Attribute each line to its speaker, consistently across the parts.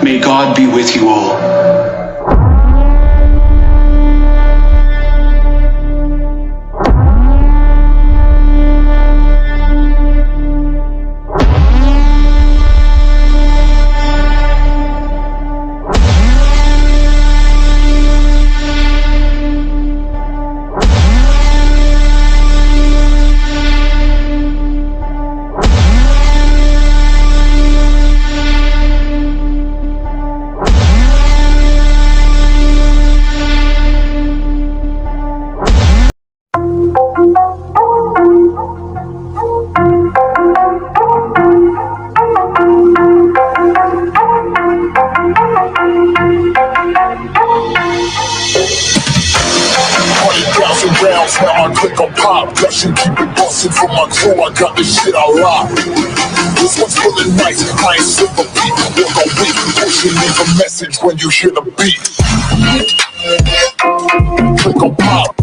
Speaker 1: May God be with you all.
Speaker 2: Rounds, now I click on pop. Gushing, keep it bustin' for my crew. I got this shit I lock. This one's feeling nice. I ain't slip a beat. Work on beat. Pushing, leave a message when you hear the beat. Click on pop.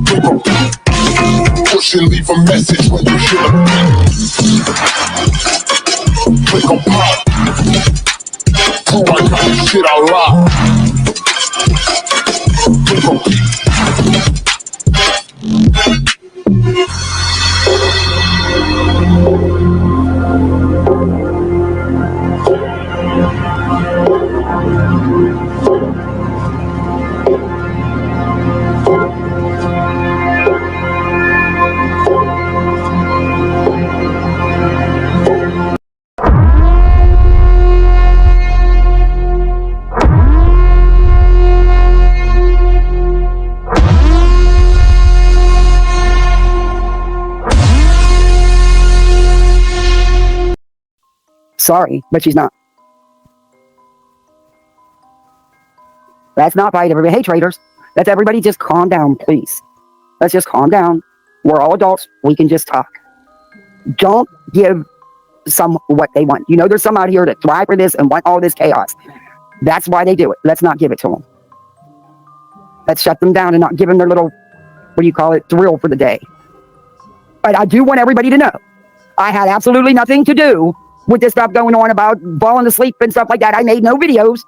Speaker 2: Click on beat. Pushing, leave a message when you hear the beat. Click on pop. I got this shit I lock.
Speaker 3: Sorry, but she's not. Let's not fight everybody. Hey, traders. Let's everybody just calm down, please. Let's just calm down. We're all adults. We can just talk. Don't give some what they want. You know, there's some out here that thrive for this and want all this chaos. That's why they do it. Let's not give it to them. Let's shut them down and not give them their little, what do you call it, thrill for the day. But I do want everybody to know, I had absolutely nothing to do with this stuff going on about falling asleep and stuff like that. I made no videos.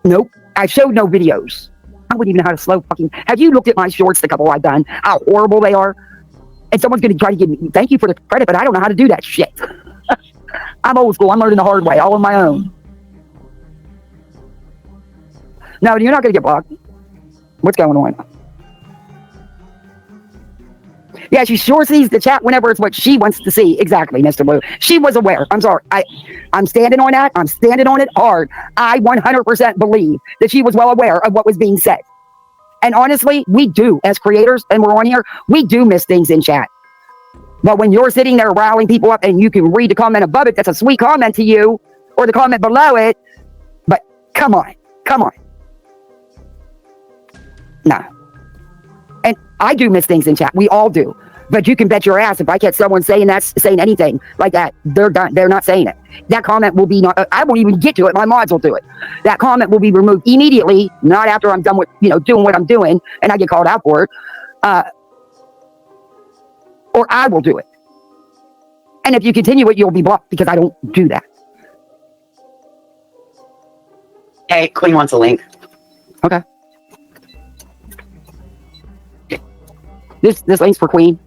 Speaker 3: Nope. I showed no videos. I wouldn't even know how to slow fucking... Have you looked at my shorts, the couple I've done? How horrible they are? And someone's going to try to give me... Thank you for the credit, but I don't know how to do that shit. I'm old school. I'm learning the hard way, all on my own. No, you're not going to get blocked. What's going on? Yeah, she sure sees the chat whenever it's what she wants to see. Exactly, Mr. Blue. She was aware. I'm sorry. I'm standing on that. I'm standing on it hard. I 100% believe that she was well aware of what was being said. And honestly, we do, as creators, and we're on here, we do miss things in chat. But when you're sitting there riling people up and you can read the comment above it, that's a sweet comment to you, or the comment below it. But come on. Come on. Nah. And I do miss things in chat. We all do. But you can bet your ass if I catch someone saying anything like that, they're done. They're not saying it. That comment will be not. I won't even get to it. My mods will do it. That comment will be removed immediately, not after I'm done with doing what I'm doing and I get called out for it. Or I will do it. And if you continue it, you'll be blocked because I don't do that.
Speaker 4: Hey, Queen wants a link.
Speaker 3: Okay. This link's for Queen.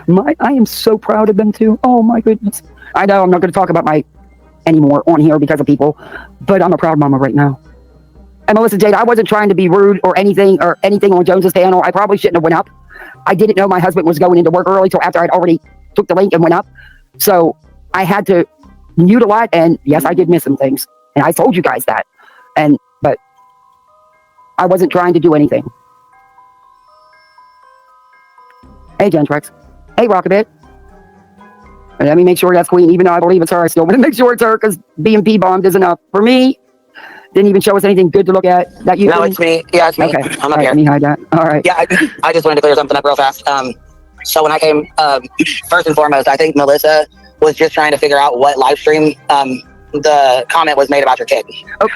Speaker 3: I am so proud of them too. Oh my goodness. I know I'm not going to talk about my anymore on here because of people, but I'm a proud mama right now. And Melissa Jade, I wasn't trying to be rude or anything on Jones's panel. I probably shouldn't have went up. I didn't know my husband was going into work early till after I'd already took the link and went up. So I had to mute a lot, and yes, I did miss some things. And I told you guys that. But I wasn't trying to do anything. Hey, Gentrex. Hey, Rockabit. Let me make sure that's Queen, even though I believe it's her. I still want to make sure it's her because being P-bombed is enough. For me, didn't even show us anything good to look at. That you
Speaker 4: No, it's me. Yeah, it's me.
Speaker 3: Okay.
Speaker 4: I'm up here.
Speaker 3: Let me hide that. All right.
Speaker 4: Yeah, I just wanted to clear something up real fast. So when I came, first and foremost, I think Melissa was just trying to figure out what live stream the comment was made about your kid.
Speaker 3: Okay.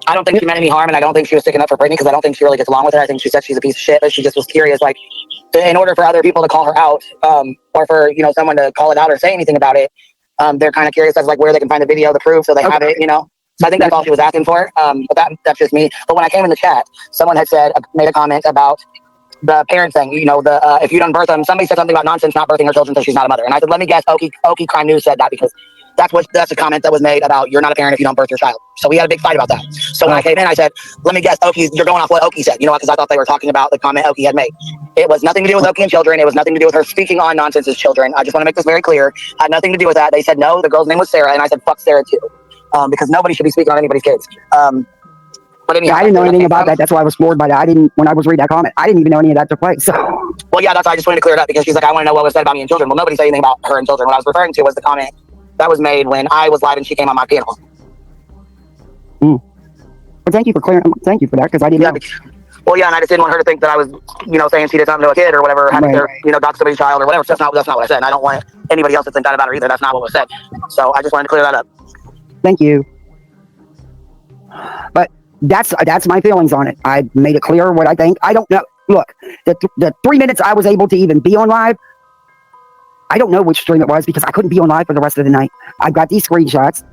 Speaker 4: I don't think she meant any harm, and I don't think she was sticking up for Brittany because I don't think she really gets along with her. I think she said she's a piece of shit, but she just was curious, like, in order for other people to call her out, or for, you know, someone to call it out or say anything about it, they're kind of curious as like where they can find the video, the proof, so they have it, you know. So I think that's all she was asking for. But that's just me. But when I came in the chat, someone had made a comment about the parent thing, you know, if you don't birth them, somebody said something about nonsense not birthing her children until she's not a mother. And I said, let me guess, Okie Crime News said that because that's a comment that was made about you're not a parent if you don't birth your child. So we had a big fight about that. So when I came in, I said, let me guess, you're going off what Okie said, you know, because I thought they were talking about the comment Okie had made. It was nothing to do with Okie and children. It was nothing to do with her speaking on nonsense as children. I just want to make this very clear. Had nothing to do with that. They said no, the girl's name was Sarah, and I said fuck Sarah too, because nobody should be speaking on anybody's kids. But anyhow,
Speaker 3: I didn't know anything about that. That's why I was floored by that. When I was reading that comment, I didn't even know any of that took place. So.
Speaker 4: Well, yeah, that's why I just wanted to clear it up because she's like, I want to know what was said about me and children. Well, nobody said anything about her and children. What I was referring to was the comment that was made when I was live and she came on my panel.
Speaker 3: Well, thank you for clearing. Thank you for that because I didn't know.
Speaker 4: Well, yeah, and I just didn't want her to think that I was, you know, saying she did something to a kid or whatever, having to, you know, dox somebody's child or whatever. So that's not what I said. And I don't want anybody else to think that about her either. That's not what was said. So I just wanted to clear that up.
Speaker 3: Thank you. But that's my feelings on it. I made it clear what I think. I don't know. Look, the 3 minutes I was able to even be on live, I don't know which stream it was because I couldn't be on live for the rest of the night. I've got these screenshots.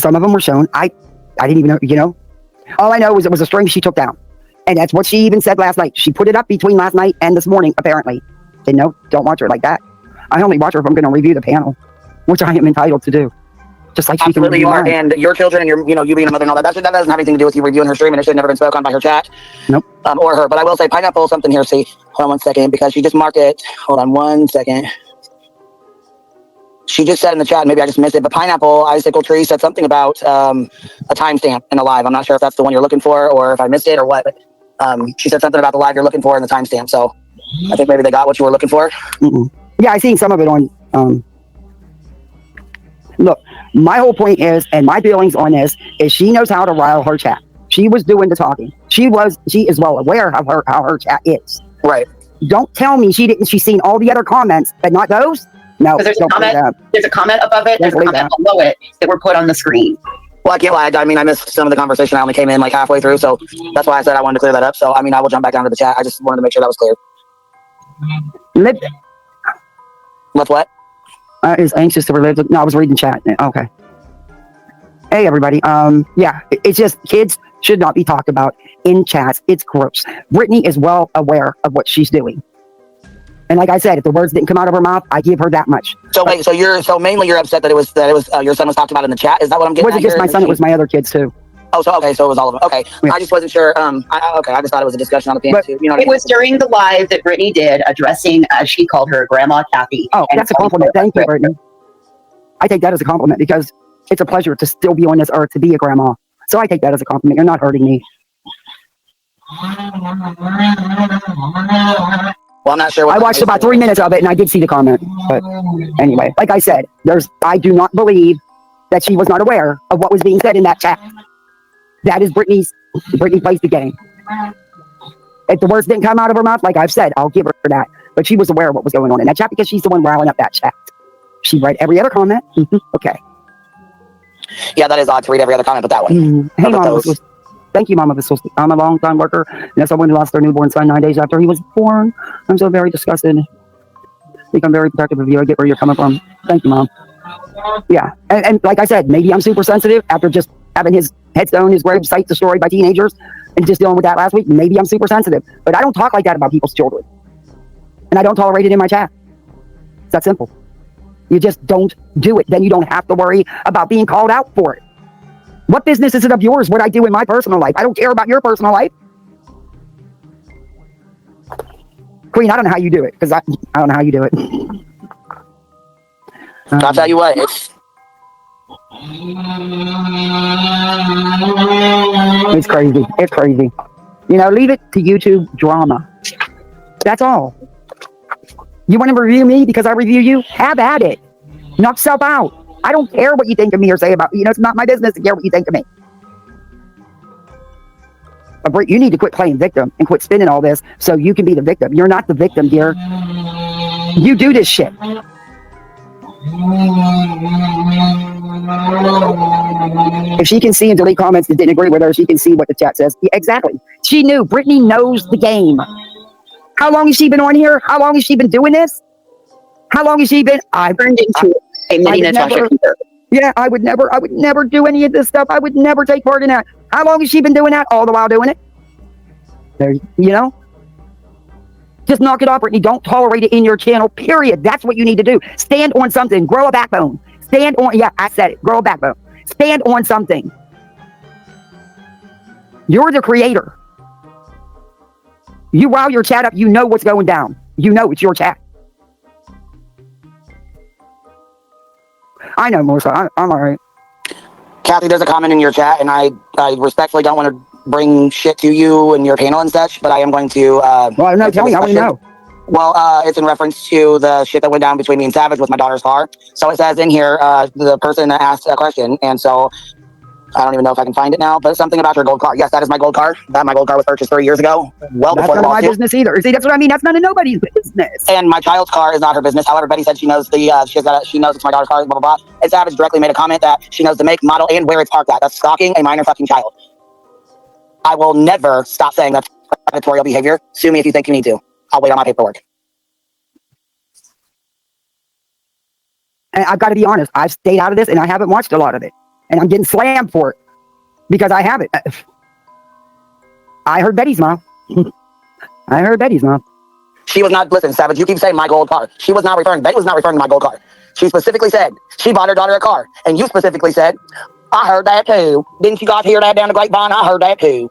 Speaker 3: Some of them were shown. I didn't even know, you know. All I know is it was a stream she took down. And that's what she even said last night. She put it up between last night and this morning, apparently. And no, don't watch her like that. I only watch her if I'm going to review the panel, which I am entitled to do. Just like she can
Speaker 4: absolutely you are,
Speaker 3: mine.
Speaker 4: and your children and your, you know, you being a mother and all that. That doesn't have anything to do with you reviewing her stream, and it should have never been spoken on by her chat.
Speaker 3: Nope.
Speaker 4: Or her. But I will say, Pineapple, something here. See, hold on 1 second, because she just marked it. Hold on 1 second. She just said in the chat, maybe I just missed it, but Pineapple Icicle Tree said something about a timestamp in a live. I'm not sure if that's the one you're looking for or if I missed it or what, but she said something about the live you're looking for and the timestamp. So I think maybe they got what you were looking for.
Speaker 3: Yeah, I seen some of it on. Look, my whole point is, and my feelings on this is, she knows how to rile her chat. She was doing the talking. She is well aware of how her chat is.
Speaker 4: Right.
Speaker 3: Don't tell me she's seen all the other comments, but not those. No,
Speaker 5: there's a comment above it, there's a comment below it that were put on the screen.
Speaker 4: Well, I can't lie. I mean, I missed some of the conversation. I only came in like halfway through, so that's why I said I wanted to clear that up. So, I mean, I will jump back down to the chat. I just wanted to make sure that was clear. Left what?
Speaker 3: Is anxious to relive. No, I was reading chat. Okay. Hey, everybody. Yeah, it's just kids should not be talked about in chats. It's gross. Brittany is well aware of what she's doing. And like I said, if the words didn't come out of her mouth, I give her that much.
Speaker 4: So wait, so mainly you're upset that it was your son was talked about in the chat. Is that what I'm getting?
Speaker 3: It wasn't just my son; it was my other kids too.
Speaker 4: Oh, so okay, so it was all of them. Okay, yeah. I just wasn't sure. I just thought it was a discussion on the panel too. You know,
Speaker 5: it was during the live that Brittany did addressing, as she called her, Grandma Kathy.
Speaker 3: Oh, that's a compliment. Thank you, Brittany. I take that as a compliment because it's a pleasure to still be on this earth to be a grandma. So I take that as a compliment. You're not hurting me.
Speaker 4: Well, I'm not sure.
Speaker 3: I watched about 3 minutes of it, and I did see the comment. But anyway, like I said, I do not believe that she was not aware of what was being said in that chat. That is Brittany plays the game. If the words didn't come out of her mouth, like I've said, I'll give her that. But she was aware of what was going on in that chat because she's the one riling up that chat. She read every other comment. Okay.
Speaker 4: Yeah, that is odd to read every other comment, but that one.
Speaker 3: Hey, Mama. Thank you, Mama. I'm a long-time worker, and that's someone who lost their newborn son 9 days after he was born. I'm so very disgusted. I think I'm very protective of you. I get where you're coming from. Thank you, Mom. Yeah, and like I said, maybe I'm super sensitive after just having his headstone, his grave site destroyed by teenagers, and just dealing with that last week. Maybe I'm super sensitive, but I don't talk like that about people's children, and I don't tolerate it in my chat. It's that simple. You just don't do it. Then you don't have to worry about being called out for it. What business is it of yours what I do in my personal life? I don't care about your personal life. Queen, I don't know how you do it, because I don't know how you do it.
Speaker 4: I'll tell you what,
Speaker 3: it's crazy. It's crazy. You know, leave it to YouTube drama. That's all. You want to review me because I review you? Have at it. Knock yourself out. I don't care what you think of me or say about me. You know, it's not my business to care what you think of me. But you need to quit playing victim and quit spinning all this so you can be the victim. You're not the victim, dear. You do this shit. If she can see and delete comments that didn't agree with her, she can see what the chat says. Yeah, exactly. She knew. Brittany knows the game. How long has she been on here? How long has she been doing this? How long has she been? I
Speaker 5: Turned into a mini Natasha.
Speaker 3: Yeah, I would never do any of this stuff. I would never take part in that. How long has she been doing that? All the while doing it. There, you know? Just knock it off, Brittany. Don't tolerate it in your channel, period. That's what you need to do. Stand on something. Grow a backbone. Stand on, yeah, I said it. Grow a backbone. Stand on something. You're the creator. You wow your chat up, you know what's going down. You know it's your chat. I know, Melissa. I'm all right.
Speaker 4: Kathy, there's a comment in your chat, and I respectfully don't want to bring shit to you and your panel and such, but I am going to.
Speaker 3: Well, no, tell me. I want to know.
Speaker 4: Well, it's in reference to the shit that went down between me and Savage with my daughter's car. So it says in here, the person asked a question, and so I don't even know if I can find it now, but something about your gold car. Yes, that is my gold car. My gold car was purchased 3 years ago. Well,
Speaker 3: that's
Speaker 4: before
Speaker 3: none of my business either. See, that's what I mean. That's none of nobody's business.
Speaker 4: And my child's car is not her business. However, Betty said she knows she knows it's my daughter's car. Blah blah blah. And Savage directly made a comment that she knows the make, model, and where it's parked at. That's stalking a minor fucking child. I will never stop saying that's predatory behavior. Sue me if you think you need to. I'll wait on my paperwork.
Speaker 3: And I've got to be honest. I've stayed out of this, and I haven't watched a lot of it, and I'm getting slammed for it. Because I have it. I heard Betty's mom. I heard Betty's mom.
Speaker 4: She was not, listen, Savage, you keep saying my gold car. Betty was not referring to my gold car. She specifically said, she bought her daughter a car. And you specifically said, I heard that too. Didn't you guys hear that down the grapevine? I heard that too.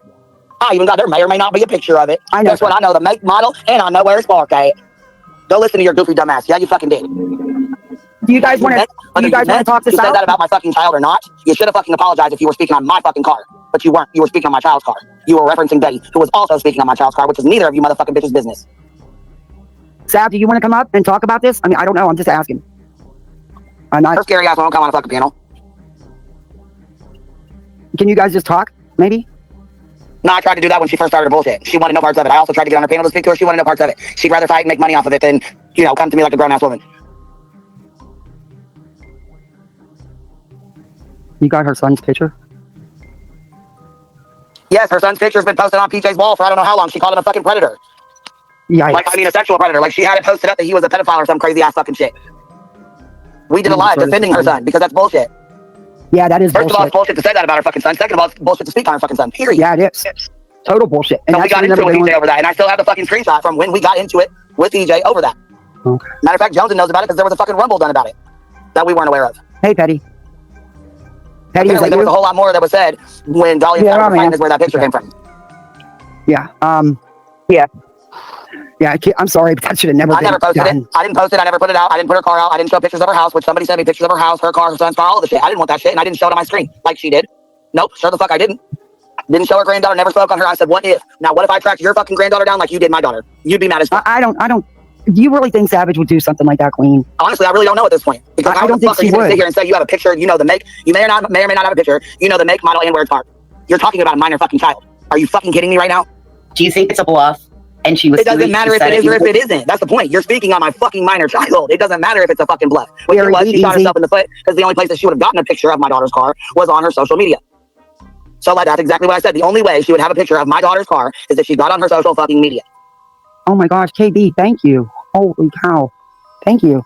Speaker 4: I even got, there may or may not be a picture of it.
Speaker 3: I know.
Speaker 4: Guess what? I know the make, model, and I know where it's parked at. Go listen to your goofy dumbass. Yeah, you fucking did.
Speaker 3: Do you guys want to talk this
Speaker 4: out? You said that
Speaker 3: out?
Speaker 4: about my fucking child or not? You should have fucking apologized if you were speaking on my fucking car. But you weren't. You were speaking on my child's car. You were referencing Betty, who was also speaking on my child's car, which is neither of you motherfucking bitches' business.
Speaker 3: Sav, do you want to come up and talk about this? I mean, I don't know. I'm just asking. I'm not.
Speaker 4: Her scary ass won't come on a fucking panel.
Speaker 3: Can you guys just talk, maybe?
Speaker 4: No, I tried to do that when she first started her bullshit. She wanted no parts of it. I also tried to get on her panel to speak to her. She wanted no parts of it. She'd rather fight and make money off of it than, come to me like a grown-ass woman.
Speaker 3: You got her son's picture?
Speaker 4: Yes, her son's picture's been posted on PJ's wall for I don't know how long. She called him a fucking predator.
Speaker 3: Yeah.
Speaker 4: A sexual predator. Like, she had it posted up that he was a pedophile or some crazy ass fucking shit. We did a live defending her son because that's bullshit.
Speaker 3: Yeah, that is
Speaker 4: bullshit. First of all, it's bullshit to say that about her fucking son. Second of all, it's bullshit to speak on her fucking son. Period.
Speaker 3: Yeah, it is. Total bullshit.
Speaker 4: And we got into it with EJ over that. And I still have the fucking screenshot from when we got into it with EJ over that.
Speaker 3: Okay.
Speaker 4: Matter of fact, Jonesy knows about it because there was a fucking rumble done about it that we weren't aware of.
Speaker 3: Hey, Petty.
Speaker 4: Apparently, there was a whole lot more that was said when Dolly and Savage were fighting where that picture came from.
Speaker 3: Yeah. Yeah, I'm sorry, but that should have never been
Speaker 4: never posted
Speaker 3: done.
Speaker 4: it. I didn't post it. I never put it out. I didn't put her car out. I didn't show pictures of her house, which somebody sent me pictures of her house, her car, her son's car, all of the shit. I didn't want that shit, and I didn't show it on my screen like she did. Nope, sure the fuck I didn't. Didn't show her granddaughter, never spoke on her. I said, what if? Now, what if I tracked your fucking granddaughter down like you did my daughter? You'd be mad as fuck.
Speaker 3: I don't. Do you really think Savage would do something like that, Queen?
Speaker 4: Honestly, I really don't know at this point. Because
Speaker 3: I don't think she would.
Speaker 4: Sit here and say you have a picture, you know the make, you may or may not have a picture, you know the make, model, and where it's parked. You're talking about a minor fucking child. Are you fucking kidding me right now?
Speaker 5: Do you think it's a bluff? And she was.
Speaker 4: It doesn't matter if it is or if it isn't. That's the point. You're speaking on my fucking minor child. It doesn't matter if it's a fucking bluff. Which it was. She shot herself in the foot because the only place that she would have gotten a picture of my daughter's car was on her social media. So like that's exactly what I said. The only way she would have a picture of my daughter's car is if she got on her social fucking media.
Speaker 3: Oh my gosh, KB, thank you. Holy cow. Thank you.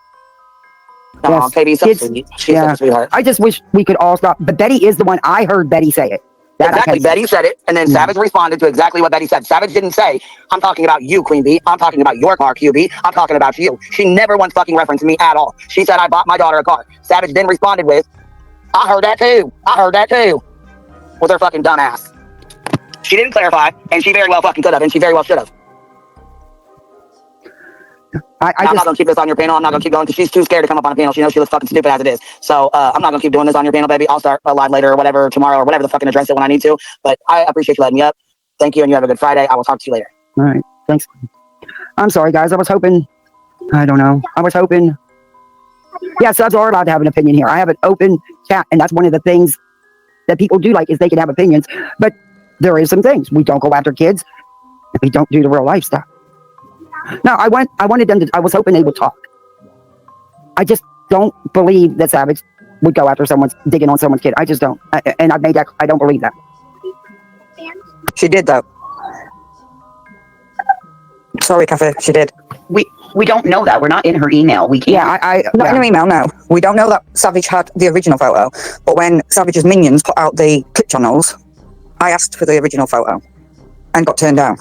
Speaker 4: No, yes. KB's so sweet. She's such a sweetheart.
Speaker 3: I just wish we could all stop. But Betty is the one. I heard Betty say it.
Speaker 4: Exactly. Betty said it, and then Savage responded to exactly what Betty said. Savage didn't say, I'm talking about you, Queen Bee. I'm talking about your car, QB. I'm talking about you. She never once fucking referenced me at all. She said, I bought my daughter a car. Savage then responded with, I heard that too. I heard that too. With her fucking dumb ass. She didn't clarify, and she very well fucking could have, and she very well should have. I'm not going to keep this on your panel. I'm not going to keep going because she's too scared to come up on a panel. She knows she looks fucking stupid as it is. So I'm not going to keep doing this on your panel, baby. I'll start a live later or whatever, tomorrow or whatever the fucking address it when I need to. But I appreciate you letting me up. Thank you, and you have a good Friday. I will talk to you later.
Speaker 3: All right. Thanks. I'm sorry, guys. I was hoping. I don't know. I was hoping. Yeah, subs are allowed to have an opinion here. I have an open chat, and that's one of the things that people do like is they can have opinions. But there is some things. We don't go after kids. And we don't do the real life stuff. No, I wanted them to, I was hoping they would talk. I just don't believe that Savage would go after someone's digging on someone's kid. I just don't. And I've made that. I don't believe that.
Speaker 4: She did though. Sorry, Kathy, she did.
Speaker 5: We don't know that. We're not in her email. We can't.
Speaker 3: Yeah,
Speaker 4: Not
Speaker 3: yeah.
Speaker 4: in her email, no. We don't know that Savage had the original photo, but when Savage's minions put out the clip channels, I asked for the original photo and got turned down.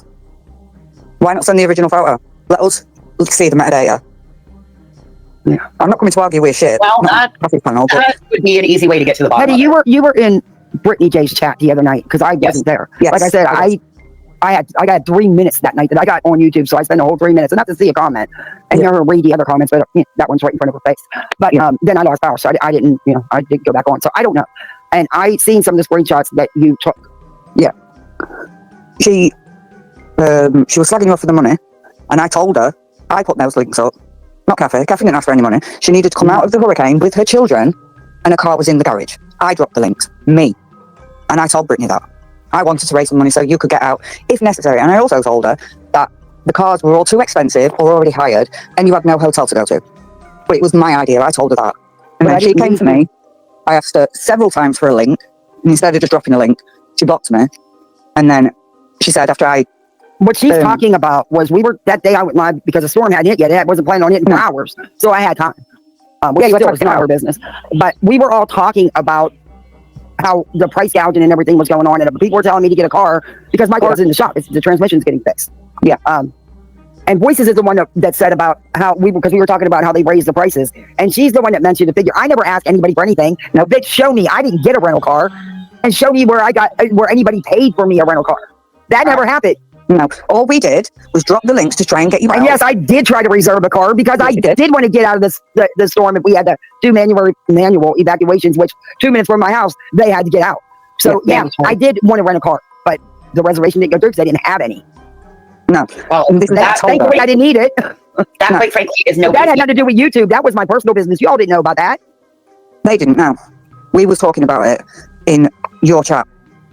Speaker 4: Why not send the original photo? Let us see the metadata.
Speaker 3: Yeah.
Speaker 4: I'm not coming to argue with shit.
Speaker 5: Well, that would be an easy way to get to the bottom.
Speaker 3: Hetty,
Speaker 5: of it.
Speaker 3: you were in Brittany J's chat the other night because I wasn't there.
Speaker 4: Yes,
Speaker 3: like I said,
Speaker 4: I
Speaker 3: I got 3 minutes that night that I got on YouTube, so I spent the whole 3 minutes, and not to see a comment and hear her read the other comments, but that one's right in front of her face. But then I lost power, so I didn't, I didn't go back on. So I don't know. And I seen some of the screenshots that you took.
Speaker 4: Yeah. She was slagging off for the money, and I told her, I put those links up. Not Kathy. Kathy didn't ask for any money. She needed to come out of the hurricane with her children, and a car was in the garage. I dropped the links. Me. And I told Brittany that. I wanted to raise some money so you could get out if necessary. And I also told her that the cars were all too expensive or already hired, and you had no hotel to go to. But it was my idea. I told her that. And when she came to me, I asked her several times for a link, and instead of just dropping a link, she blocked me. And then she said after I...
Speaker 3: What she's talking about was that day I went live because the storm hadn't hit yet. I wasn't planning on hitting for hours, so I had time. Which still is not our business. But we were all talking about how the price gouging and everything was going on, and people were telling me to get a car because my car's in the shop. The transmission's getting fixed.
Speaker 4: Yeah.
Speaker 3: And Voices is the one that said about how because we were talking about how they raised the prices, and she's the one that mentioned the figure. I never asked anybody for anything. No, bitch, show me. I didn't get a rental car, and show me where anybody paid for me a rental car. That never happened.
Speaker 4: No, all we did was drop the links to try and get you out.
Speaker 3: And yes, I did try to reserve a car because I did want to get out of the storm if we had to do manual evacuations, which 2 minutes from my house, they had to get out. So yeah, I did want to rent a car, but the reservation didn't go through because they didn't have any.
Speaker 4: No.
Speaker 5: Well,
Speaker 3: thankfully I didn't need it.
Speaker 5: That, quite frankly, is no.
Speaker 3: That had nothing to do with YouTube. That was my personal business. You all didn't know about that.
Speaker 4: They didn't know. We was talking about it in your chat.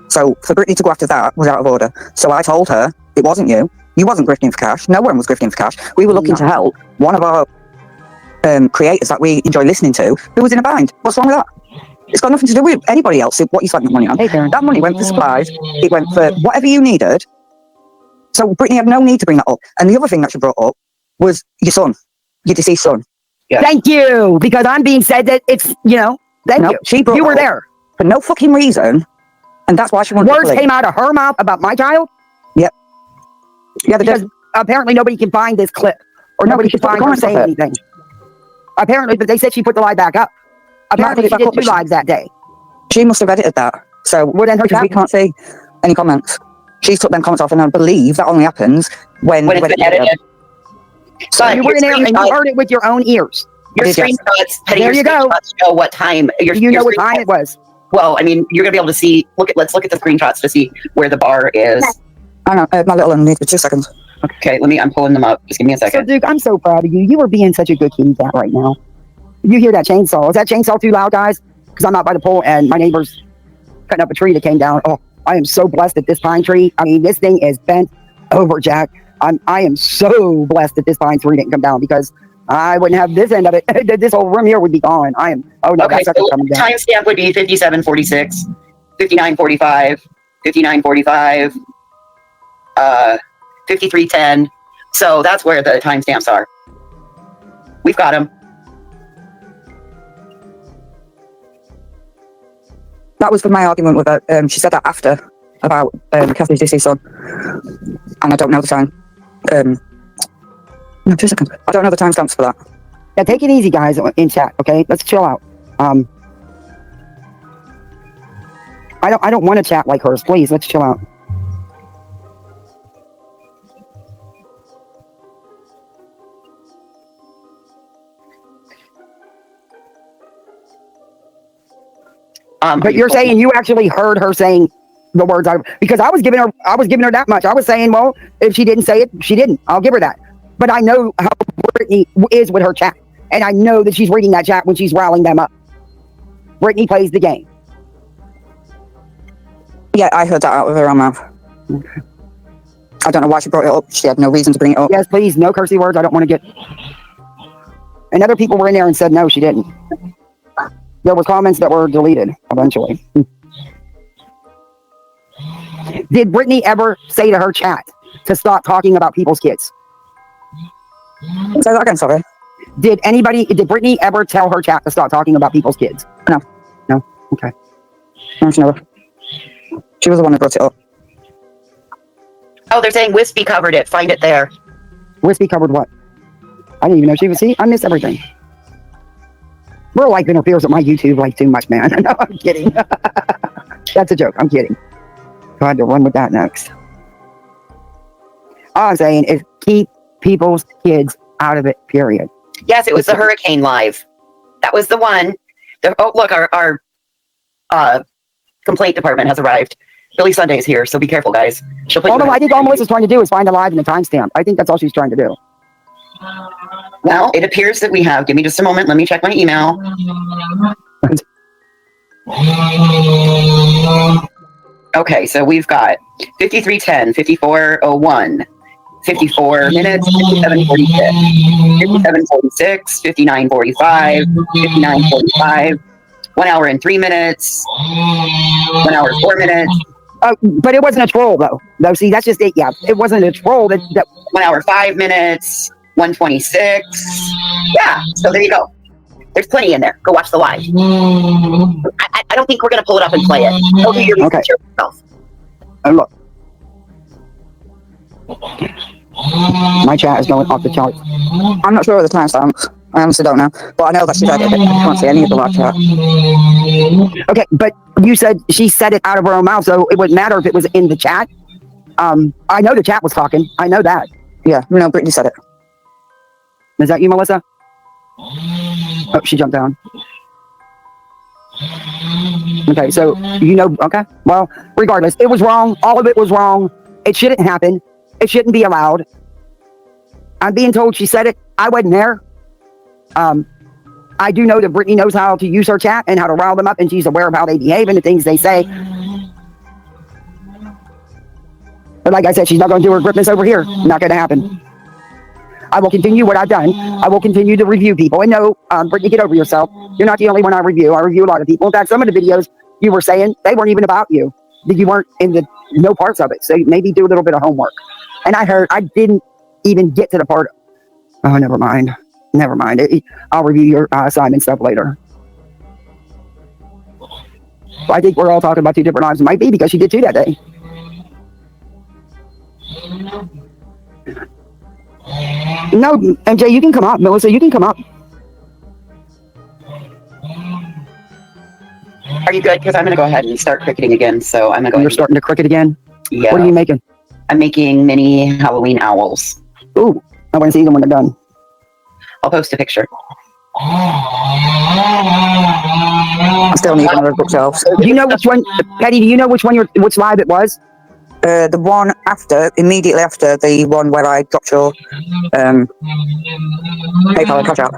Speaker 4: So for Brittany to go after that was out of order. So I told her it wasn't you. You wasn't grifting for cash. No one was grifting for cash. We were looking to help one of our creators that we enjoy listening to who was in a bind. What's wrong with that? It's got nothing to do with anybody else. What you spent the money on. That money went for supplies. It went for whatever you needed. So Brittany had no need to bring that up. And the other thing that she brought up was your son, your deceased son.
Speaker 3: Yeah. Thank you, because I'm being said that it's thank you.
Speaker 4: She brought
Speaker 3: you were there
Speaker 4: for no fucking reason. And that's why she wanted
Speaker 3: words came out of her mouth about my child.
Speaker 4: Yep. Yeah,
Speaker 3: because apparently nobody can find this clip, or nobody can find her saying anything. Apparently, but they said she put the live back up. Apparently, she did 2 lives that day.
Speaker 4: She must have edited that. So we can't see any comments. She took them comments off, and I believe that only happens when
Speaker 5: it's been edited.
Speaker 3: So you were in there and you heard it with your own ears.
Speaker 5: Your screenshots.
Speaker 3: There you go.
Speaker 5: Show what time.
Speaker 3: You know what time it was.
Speaker 5: Well, I mean, you're gonna be able to see. Let's look at the screenshots to see where the bar is.
Speaker 4: I know, my little one needs 2 seconds.
Speaker 5: Okay, I'm pulling them up. Just give me a second.
Speaker 3: So, Duke, I'm so proud of you. You are being such a good kitty cat right now. You hear that chainsaw? Is that chainsaw too loud, guys? Because I'm out by the pool and my neighbor's cutting up a tree that came down. Oh, I am so blessed that this pine tree. I mean, this thing is bent over, Jack. I am so blessed that this pine tree didn't come down because I wouldn't have this end of it. This whole room here would be gone.
Speaker 5: Okay, so timestamp would be 57:46, 59:45, 59:45, 53:10. So that's where the timestamps are. We've got them.
Speaker 4: That was for my argument with her. She said that after about Kathy's deceased son, and I don't know the time. No, 2 seconds. I don't know the timestamps for that.
Speaker 3: Yeah, take it easy, guys, in chat. Okay, let's chill out. I don't want to chat like hers. Please, let's chill out. But you're saying you actually heard her saying the words because I was giving her that much. I was saying, well, if she didn't say it, she didn't. I'll give her that. But I know how Brittany is with her chat, and I know that she's reading that chat when she's riling them up. Brittany plays the game.
Speaker 4: Yeah, I heard that out of her own mouth. Okay. I don't know why she brought it up. She had no reason to bring it up.
Speaker 3: Yes, please, no cursey words. I don't want to get. And other people were in there and said no, she didn't. There was comments that were deleted eventually. Did Brittany ever say to her chat to stop talking about people's kids?
Speaker 6: Say that again, sorry.
Speaker 3: Did Brittany ever tell her chat to stop talking about people's kids?
Speaker 6: No.
Speaker 3: No? Okay.
Speaker 6: No, she never. She was the one who brought it up.
Speaker 5: Oh, they're saying Wispy covered it. Find it there.
Speaker 3: Wispy covered what? I didn't even know she was. See, I missed everything. Real life interferes with my YouTube like too much, man. No, I'm kidding. That's a joke. I'm kidding. So I had to run with that next. All I'm saying is keep people's kids out of it, period.
Speaker 5: Yes, it was the Hurricane Live. That was the one. Oh, look, our complaint department has arrived. Billy Sunday is here, so be careful, guys. She'll put
Speaker 3: Although I think all Melissa's trying to do is find a live and a timestamp. I think that's all she's trying to do.
Speaker 5: Well, it appears that we have. Give me just a moment. Let me check my email. Okay, so we've got 53:10, 54:01, 54 minutes, 57:46, 57:46, 59:45, 59:45, 1 hour and 3 minutes, 1 hour and 4 minutes.
Speaker 3: But it wasn't a troll, though. See, that's just it. Yeah, it wasn't a troll. That
Speaker 5: 1 hour 5 minutes, 1:26. Yeah, so there you go. There's plenty in there. Go watch the live. I don't think we're going to pull it up and play it. Go do your research yourself.
Speaker 3: Look. My chat is going off the charts.
Speaker 6: I'm not sure of the timestamps. I honestly don't know. But I know that she said it. I can't see any of the live chat.
Speaker 3: Okay, but you said she said it out of her own mouth, so it wouldn't matter if it was in the chat. I know the chat was talking. I know that.
Speaker 6: Yeah, no, Brittany said it.
Speaker 3: Is that you, Melissa? Oh, she jumped down. Okay, so you know, okay. Well, regardless, it was wrong. All of it was wrong. It shouldn't happen. It shouldn't be allowed. I'm being told she said it. I wasn't there. I do know that Brittany knows how to use her chat and how to rile them up, and she's aware of how they behave and the things they say. But like I said, she's not going to do her gripness over here. Not going to happen. I will continue what I've done. I will continue to review people. And no, Brittany, get over yourself. You're not the only one I review. I review a lot of people. In fact, some of the videos you were saying, they weren't even about you. You weren't in the no parts of it. So maybe do a little bit of homework. And I didn't even get to the part. Oh, never mind. Never mind. I'll review your assignment stuff later. So I think we're all talking about two different lives. It might be because she did too that day. No, MJ, you can come up. Melissa, you can come up.
Speaker 5: Are you good? Because I'm going to go ahead and start cricketing again. So I'm going to go.
Speaker 3: You're starting to cricket again?
Speaker 5: Yeah.
Speaker 3: What are you making?
Speaker 5: I'm making mini Halloween owls.
Speaker 3: Ooh, I want to see them when they're done.
Speaker 5: I'll post a picture.
Speaker 6: I still need one of those bookshelves.
Speaker 3: Do you know which one, Patty? Do you know which live it was?
Speaker 6: The one after, immediately after the one where I dropped your PayPal and cash out.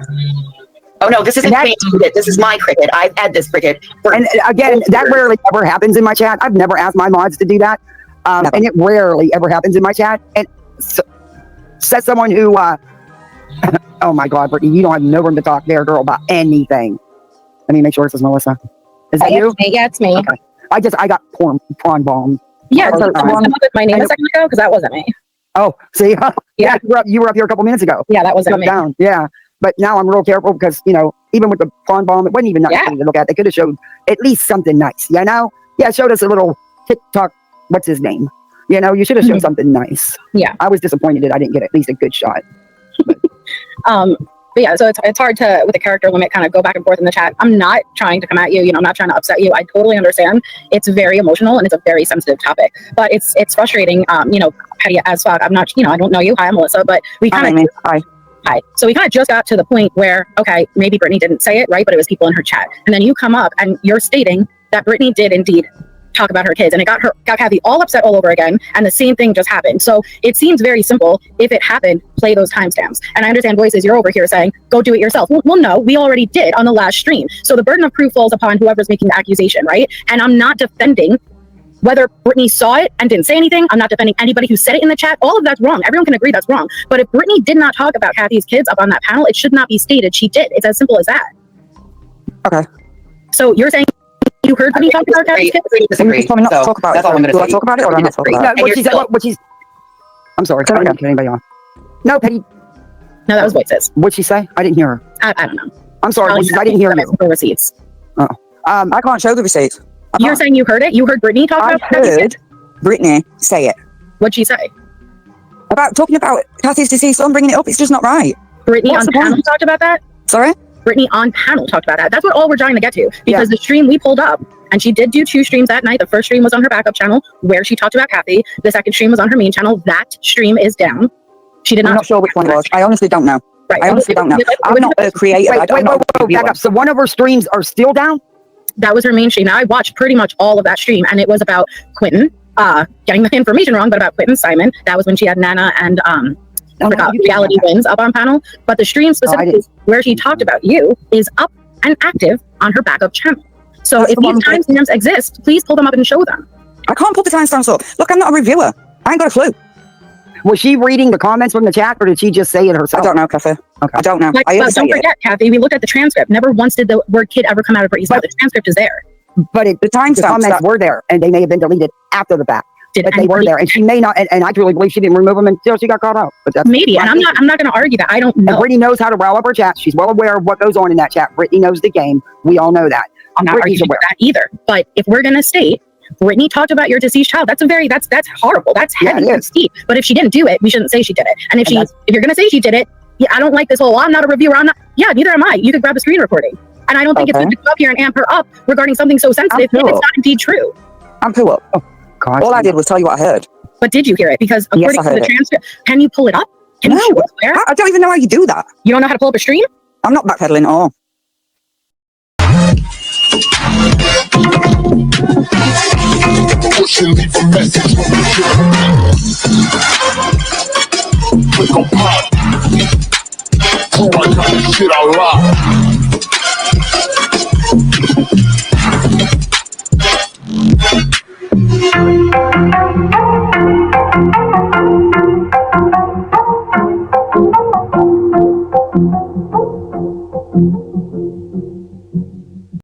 Speaker 5: Oh no, this isn't cricket. This is my cricket. I've had this cricket.
Speaker 3: And again, that rarely ever happens in my chat. I've never asked my mods to do that, and it rarely ever happens in my chat. And so, says someone who, oh my God, Brittany, you don't have no room to talk there, girl, about anything. Let me make sure this is Melissa. Is that you?
Speaker 7: Yeah, it's me.
Speaker 3: Okay. I got prawn bombed.
Speaker 7: Yeah, so someone put my name a second ago because that wasn't me.
Speaker 3: Oh, see,
Speaker 7: Yeah.
Speaker 3: you were up here a couple minutes ago.
Speaker 7: Yeah, that wasn't
Speaker 3: Jumped
Speaker 7: me.
Speaker 3: down. Yeah, but now I'm real careful because even with the prawn bomb, it wasn't even nice to look at. They could have showed at least something nice. Yeah, showed us a little TikTok. What's his name? You should have showed something nice.
Speaker 7: Yeah,
Speaker 3: I was disappointed that I didn't get at least a good shot.
Speaker 7: But yeah, so it's hard to, with a character limit, kind of go back and forth in the chat. I'm not trying to come at you. I'm not trying to upset you. I totally understand. It's very emotional and it's a very sensitive topic. But it's frustrating. Patty, as fuck. I'm not. I don't know you. Hi, I'm Melissa. But we kind of.
Speaker 6: Hi.
Speaker 7: So we kind of just got to the point where, okay, maybe Brittany didn't say it, right? But it was people in her chat. And then you come up and you're stating that Brittany did indeed talk about her kids, and it got Kathy all upset all over again, and the same thing just happened. So it seems very simple. If it happened, play those timestamps. And I understand, Voices, you're over here saying, go do it yourself. Well, no, we already did on the last stream. So the burden of proof falls upon whoever's making the accusation, right? And I'm not defending whether Brittany saw it and didn't say anything. I'm not defending anybody who said it in the chat. All of that's wrong. Everyone can agree that's wrong. But if Brittany did not talk about Kathy's kids up on that panel, it should not be stated she did. It's as simple as that.
Speaker 6: Okay.
Speaker 7: So you're saying you heard Brittany talk about Kathy's kids?
Speaker 5: Disagree.
Speaker 6: Just tell me not to
Speaker 5: So
Speaker 6: talk about
Speaker 5: that's
Speaker 6: it.
Speaker 5: all I'm going to
Speaker 6: Do
Speaker 5: say.
Speaker 6: I talk about it or do I not talk about
Speaker 3: No,
Speaker 6: it?
Speaker 3: what she said, what she's. I'm sorry. I didn't cut anybody off. No, Petty.
Speaker 7: No, that was voices.
Speaker 3: What'd she say? I didn't hear her.
Speaker 7: I don't know.
Speaker 3: I'm sorry. What she said, I didn't hear you.
Speaker 7: For receipts.
Speaker 6: I can't show the receipts.
Speaker 7: You're saying you heard it? You heard Brittany talk
Speaker 6: I
Speaker 7: about Kathy's
Speaker 6: heard
Speaker 7: kids?
Speaker 6: Brittany say it.
Speaker 7: What'd she say?
Speaker 6: About talking about Kathy's deceased son, bringing it up. It's just not right.
Speaker 7: Brittany
Speaker 6: What's
Speaker 7: on
Speaker 6: the
Speaker 7: panel
Speaker 6: point?
Speaker 7: talked about that?
Speaker 6: Sorry?
Speaker 7: Brittany on panel talked about that. That's what all we're trying to get to. Because the stream we pulled up, and she did do 2 streams that night. The first stream was on her backup channel where she talked about Kathy. The second stream was on her main channel. That stream is down. She did
Speaker 6: I'm
Speaker 7: not.
Speaker 6: not sure which one it was. I honestly don't know.
Speaker 7: Right.
Speaker 6: I honestly don't know. I'm not a creator.
Speaker 3: Wait, back up. So one of her streams are still down?
Speaker 7: That was her main stream. Now I watched pretty much all of that stream, and it was about Quentin, getting the information wrong, but about Quentin Simon. That was when she had Nana and Reality Wins up on panel. But the stream specifically where she talked about you is up and active on her backup channel. So if these timestamps exist, please pull them up and show them.
Speaker 6: I can't pull the timestamps up. Look, I'm not a reviewer. I ain't got a clue.
Speaker 3: Was she reading the comments from the chat, or did she just say it herself?
Speaker 6: I don't know, Kathy.
Speaker 3: Okay.
Speaker 6: I don't know.
Speaker 7: But don't forget, Kathy, we looked at the transcript. Never once did the word kid ever come out of Brittany's mouth. The transcript is there.
Speaker 3: But
Speaker 6: The timestamps
Speaker 3: comments were there, and they may have been deleted after the fact. But they were there, and she may not. And I truly believe she didn't remove them until she got caught out. But that's
Speaker 7: maybe, and I'm not going to argue that. I don't know.
Speaker 3: And Brittany knows how to rile up her chat. She's well aware of what goes on in that chat. Brittany knows the game. We all know that.
Speaker 7: I'm not arguing that either. But if we're going to state Brittany talked about your deceased child, that's horrible. That's heavy. That's deep. But if she didn't do it, we shouldn't say she did it. And if you're going to say she did it, yeah, I don't like this whole. Well, I'm not a reviewer. I'm not. Yeah, neither am I. You could grab the screen recording. And I don't think it's good to come up here and amp her up regarding something so sensitive if it's not indeed true.
Speaker 6: I'm too up. Oh,
Speaker 3: God.
Speaker 6: All I did was tell you what I heard.
Speaker 7: But did you hear it? Because according to the transcript, can you pull it up? Can you show us where?
Speaker 6: I don't even know how you do that.
Speaker 7: You don't know how to pull up a stream?
Speaker 6: I'm not backpedaling at all.
Speaker 2: Push and leave a message when you hear me. Click on pop. Oh, I got this shit I lock.